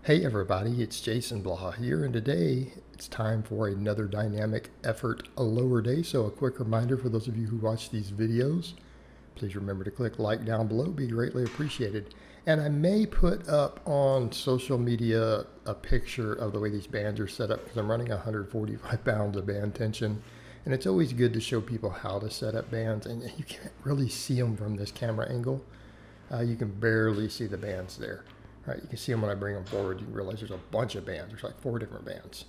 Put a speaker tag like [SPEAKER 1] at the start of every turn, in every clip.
[SPEAKER 1] Hey everybody, it's Jason Blaha here, and today it's time for another dynamic effort, a lower day. So a quick reminder for those of you who watch these videos, please remember to click like down below, be greatly appreciated. And I may put up on social media a picture of the way these bands are set up because I'm running 145 pounds of band tension. And it's always good to show people how to set up bands, and you can't really see them from this camera angle. You can barely see the bands there. Right, you can see them when I bring them forward. You realize there's a bunch of bands. There's like 4 different bands.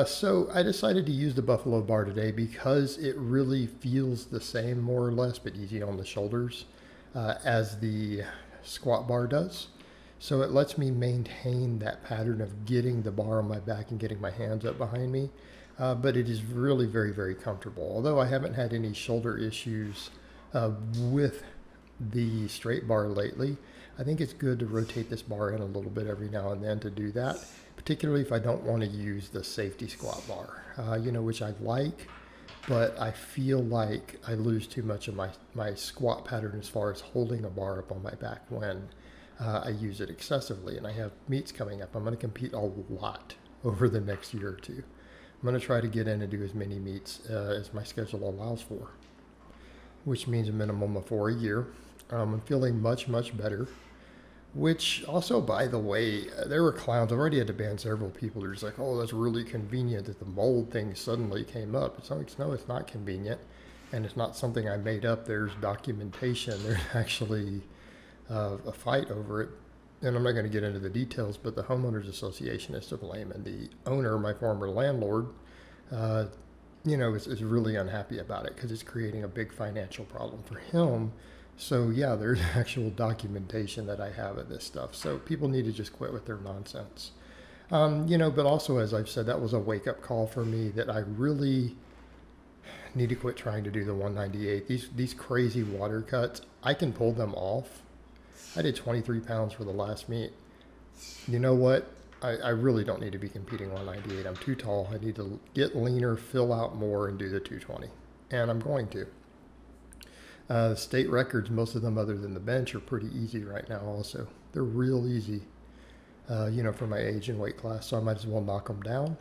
[SPEAKER 1] So I decided to use the Buffalo bar today because it really feels the same, more or less, but easy on the shoulders as the squat bar does. So it lets me maintain that pattern of getting the bar on my back and getting my hands up behind me. But it is really very, very comfortable. Although I haven't had any shoulder issues with the straight bar lately, I think it's good to rotate this bar in a little bit every now and then to do that, particularly if I don't want to use the safety squat bar, which I like, but I feel like I lose too much of my squat pattern as far as holding a bar up on my back when I use it excessively. And I have meets coming up. I'm going to compete a lot over the next year or two. I'm going to try to get in and do as many meets as my schedule allows for, which means a minimum of 4 a year. I'm feeling much, much better. Which also, by the way, there were clowns. I've already had to ban several people who are just like, oh, that's really convenient that the mold thing suddenly came up. It's like, no, it's not convenient. And it's not something I made up. There's documentation. There's actually a fight over it. And I'm not going to get into the details, but the homeowners association is to blame. And the owner, my former landlord, is really unhappy about it because it's creating a big financial problem for him. So yeah, there's actual documentation that I have of this stuff. So people need to just quit with their nonsense. But also, as I've said, that was a wake-up call for me that I really need to quit trying to do the 198. These crazy water cuts, I can pull them off. I did 23 pounds for the last meet. You know what? I really don't need to be competing 198. I'm too tall. I need to get leaner, fill out more, and do the 220. And I'm going to. The state records, most of them other than the bench, are pretty easy right now also. They're real easy, for my age and weight class, so I might as well knock them down,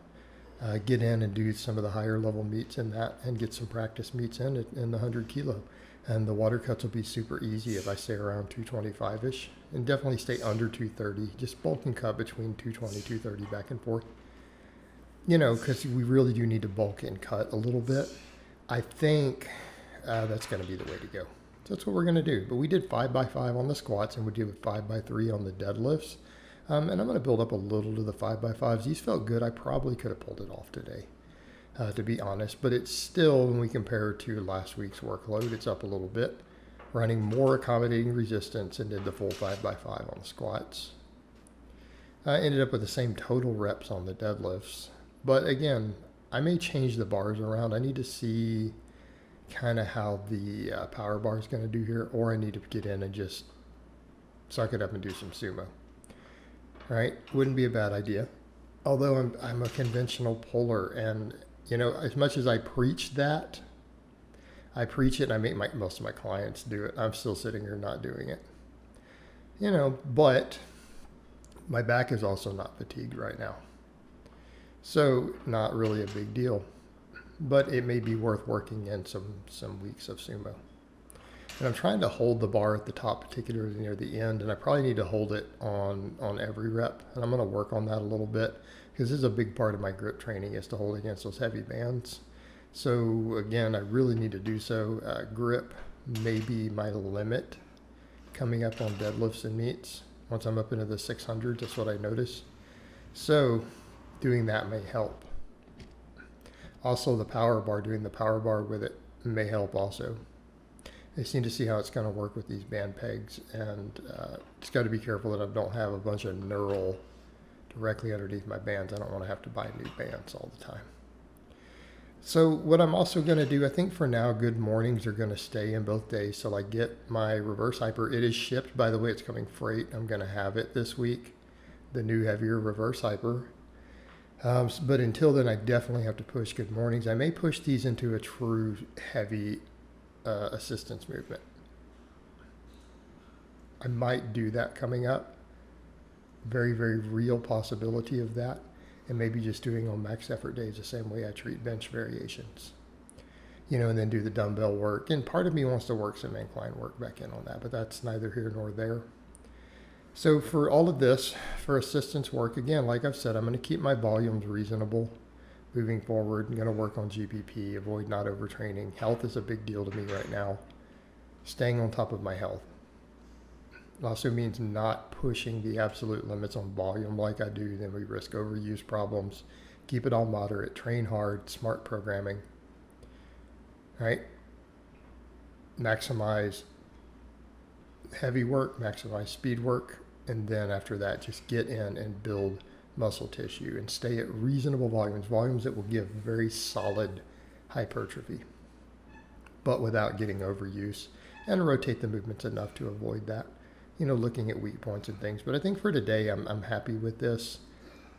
[SPEAKER 1] get in and do some of the higher level meets in that, and get some practice meets in the 100 kilo. And the water cuts will be super easy if I stay around 225-ish, and definitely stay under 230. Just bulk and cut between 220, 230 back and forth. Because we really do need to bulk and cut a little bit. I think that's going to be the way to go. So that's what we're going to do. But we did 5x5 on the squats, and we did 5x3 on the deadlifts. And I'm going to build up a little to the 5x5s. These felt good. I probably could have pulled it off today, to be honest. But it's still, when we compare it to last week's workload, it's up a little bit. Running more accommodating resistance and did the full 5x5 on the squats. I ended up with the same total reps on the deadlifts. But again, I may change the bars around. I need to see kind of how the power bar is going to do here, or I need to get in and just suck it up and do some sumo. Right? Wouldn't be a bad idea. Although I'm a conventional puller, and as much as I preach that, I preach it and I make most of my clients do it. I'm still sitting here not doing it. But my back is also not fatigued right now. So not really a big deal. But it may be worth working in some weeks of sumo. And I'm trying to hold the bar at the top, particularly near the end, and I probably need to hold it on every rep. And I'm going to work on that a little bit because this is a big part of my grip training, is to hold against those heavy bands. So again, I really need to do so. Grip may be my limit coming up on deadlifts and meets. Once I'm up into the 600s, that's what I notice. So doing that may help. Also, the power bar, doing the power bar with it may help also. I just need to see how it's going to work with these band pegs, and just got to be careful that I don't have a bunch of knurl directly underneath my bands. I don't want to have to buy new bands all the time. So what I'm also going to do, I think for now, Good Mornings are going to stay in both days till I get my reverse hyper. It is shipped, by the way. It's coming freight. I'm going to have it this week, the new heavier reverse hyper. But until then, I definitely have to push Good Mornings. I may push these into a true heavy assistance movement. I might do that coming up, Very, very real possibility of that. And maybe just doing on max effort days the same way I treat bench variations. And then do the dumbbell work. And part of me wants to work some incline work back in on that, but that's neither here nor there. So for all of this, for assistance work, again, like I've said, I'm going to keep my volumes reasonable moving forward. I'm going to work on GPP, avoid not overtraining. Health is a big deal to me right now. Staying on top of my health. It also means not pushing the absolute limits on volume like I do. Then we risk overuse problems. Keep it all moderate. Train hard. Smart programming. Right? Maximize heavy work. Maximize speed work. And then after that, just get in and build muscle tissue and stay at reasonable volumes that will give very solid hypertrophy, but without getting overuse, and rotate the movements enough to avoid that, looking at weak points and things. But I think for today, I'm happy with this.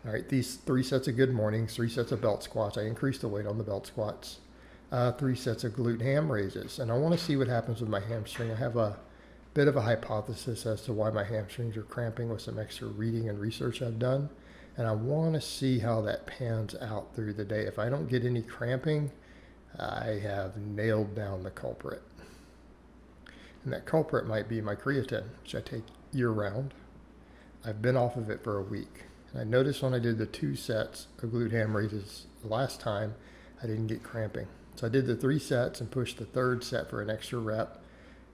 [SPEAKER 1] All right, these 3 sets of good mornings, 3 sets of belt squats. I increased the weight on the belt squats. 3 sets of glute ham raises. And I want to see what happens with my hamstring. I have a bit of a hypothesis as to why my hamstrings are cramping with some extra reading and research I've done. And I want to see how that pans out through the day. If I don't get any cramping, I have nailed down the culprit. And that culprit might be my creatine, which I take year round. I've been off of it for a week. And I noticed when I did the 2 sets of glute ham raises the last time, I didn't get cramping. So I did the 3 sets and pushed the 3rd set for an extra rep,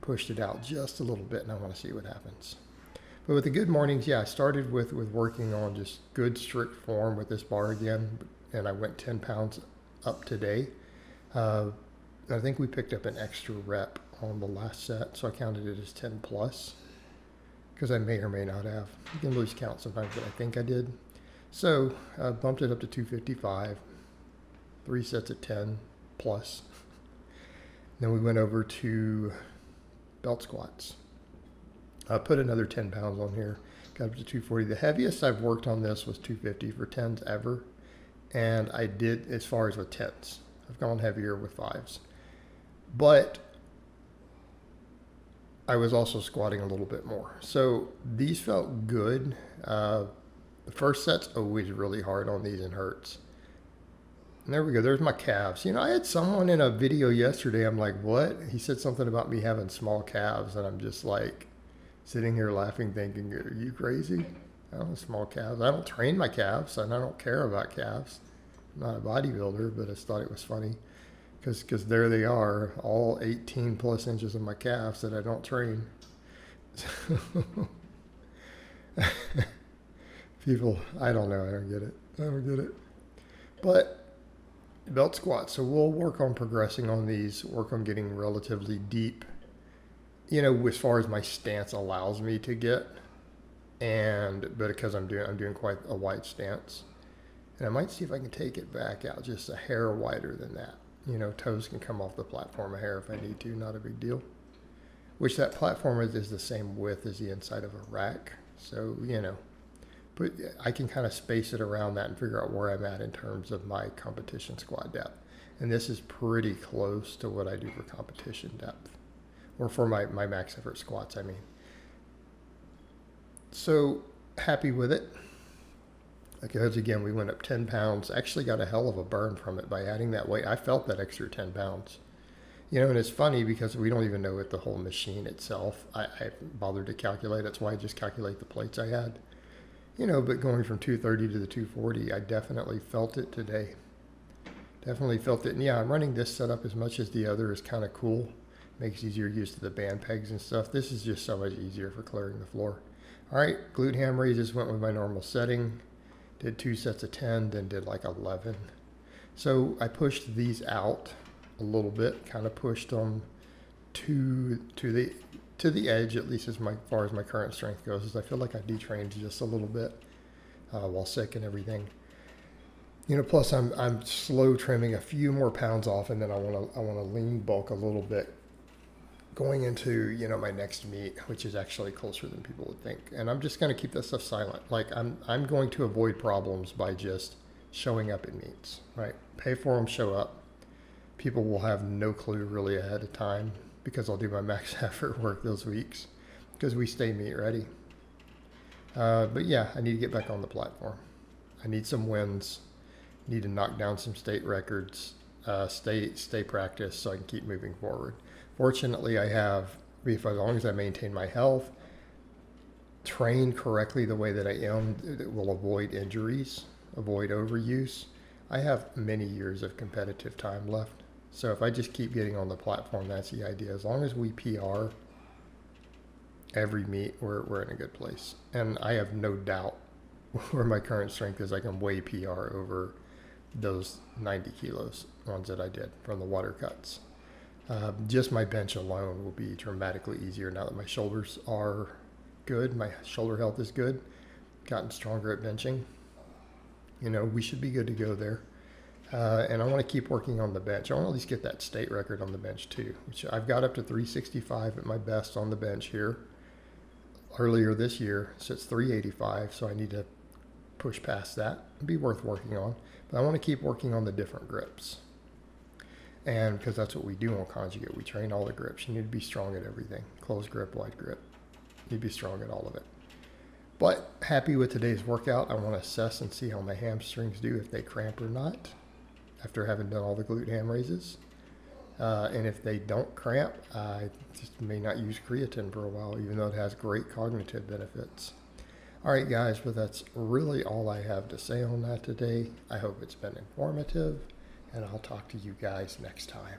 [SPEAKER 1] pushed it out just a little bit, and I want to see what happens. But with the good mornings, I started with working on just good strict form with this bar again, and I went 10 pounds up today. I think we picked up an extra rep on the last set, so I counted it as 10 plus, because I may or may not have. You can lose count sometimes, but I think I did. So I bumped it up to 255, 3 sets of 10 plus. Then we went over to belt squats. I put another 10 pounds on here, got up to 240. The heaviest I've worked on this was 250 for 10s ever. And I did, as far as with 10s, I've gone heavier with 5s. But I was also squatting a little bit more. So these felt good. The first set's always really hard on these and hurts. And there we go. There's my calves. I had someone in a video yesterday. I'm like, what? He said something about me having small calves. And I'm just like, sitting here laughing, thinking, are you crazy? I don't have small calves. I don't train my calves, and I don't care about calves. I'm not a bodybuilder, but I just thought it was funny because there they are, all 18 plus inches of my calves that I don't train. People, I don't know. I don't get it. But belt squats. So we'll work on progressing on these, work on getting relatively deep, as far as my stance allows me to get, but because I'm doing quite a wide stance, and I might see if I can take it back out just a hair wider than that. Toes can come off the platform a hair if I need to, not a big deal. Which that platform is the same width as the inside of a rack, so but I can kind of space it around that and figure out where I'm at in terms of my competition squat depth, and this is pretty close to what I do for competition depth. Or for my max effort squats, I mean. So happy with it. Because again, we went up 10 pounds. Actually got a hell of a burn from it by adding that weight. I felt that extra 10 pounds. And it's funny because we don't even know what the whole machine itself. I bothered to calculate. That's why I just calculate the plates I had. But going from 230 to the 240, I definitely felt it today. Definitely felt it. And I'm running this setup as much as the other is kind of cool. Makes easier use of the band pegs and stuff. This is just so much easier for clearing the floor. All right, glute ham raises went with my normal setting. Did 2 sets of 10, then did like 11. So I pushed these out a little bit, kind of pushed them to the edge, at least as far as my current strength goes. As I feel like I detrained just a little bit while sick and everything. Plus I'm slow trimming a few more pounds off, and then I want to lean bulk a little bit going into, my next meet, which is actually closer than people would think. And I'm just going to keep that stuff silent. Like I'm going to avoid problems by just showing up at meets, right? Pay for them, show up. People will have no clue really ahead of time because I'll do my max effort work those weeks because we stay meet ready. But yeah, I need to get back on the platform. I need some wins. Need to knock down some state records. Stay practiced so I can keep moving forward. Fortunately, I have, if as long as I maintain my health, train correctly the way that I am, it will avoid injuries, avoid overuse. I have many years of competitive time left. So if I just keep getting on the platform, that's the idea. As long as we PR every meet, we're in a good place. And I have no doubt where my current strength is. I can way PR over those 90 kilos ones that I did from the water cuts. Just my bench alone will be dramatically easier now that my shoulders are good. My shoulder health is good. Gotten stronger at benching. You know, we should be good to go there. And I want to keep working on the bench. I want to at least get that state record on the bench too, which I've got up to 365 at my best on the bench here earlier this year. So it's 385. So I need to push past that. It'd be worth working on. But I want to keep working on the different grips. And because that's what we do on Conjugate, we train all the grips. You need to be strong at everything. Closed grip, wide grip. You need to be strong at all of it. But happy with today's workout. I want to assess and see how my hamstrings do, if they cramp or not, after having done all the glute ham raises. And if they don't cramp, I just may not use creatine for a while, even though it has great cognitive benefits. All right, guys, but that's really all I have to say on that today. I hope it's been informative, and I'll talk to you guys next time.